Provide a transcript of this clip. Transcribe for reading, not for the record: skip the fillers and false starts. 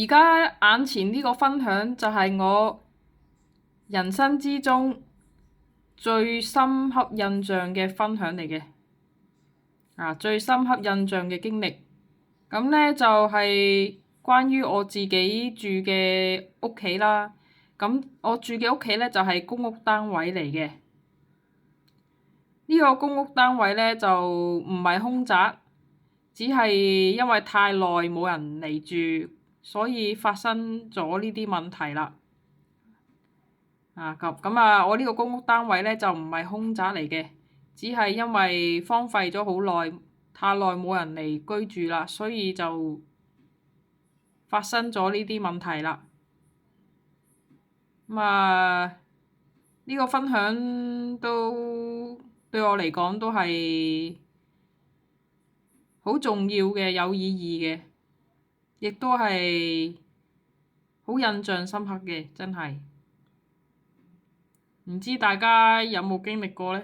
而家眼前呢個分享就係我人生之中最深刻印象嘅分享嚟嘅，最深刻印象嘅經歷。咁呢就係關於我自己住嘅屋企啦。咁我住嘅屋企呢，就係公屋單位嚟嘅。呢個公屋單位呢，就唔係空宅，只係因為太耐冇人嚟住，所以發生咗呢啲問題啦。我呢個公屋單位呢，就唔係空宅嚟嘅，只係因為荒廢咗好耐，太耐冇人嚟居住啦，所以就發生咗呢啲問題啦。呢個分享都對我嚟講都係好重要嘅，有意義嘅，亦都係好印象深刻嘅，真係。唔知大家有冇經歷過呢？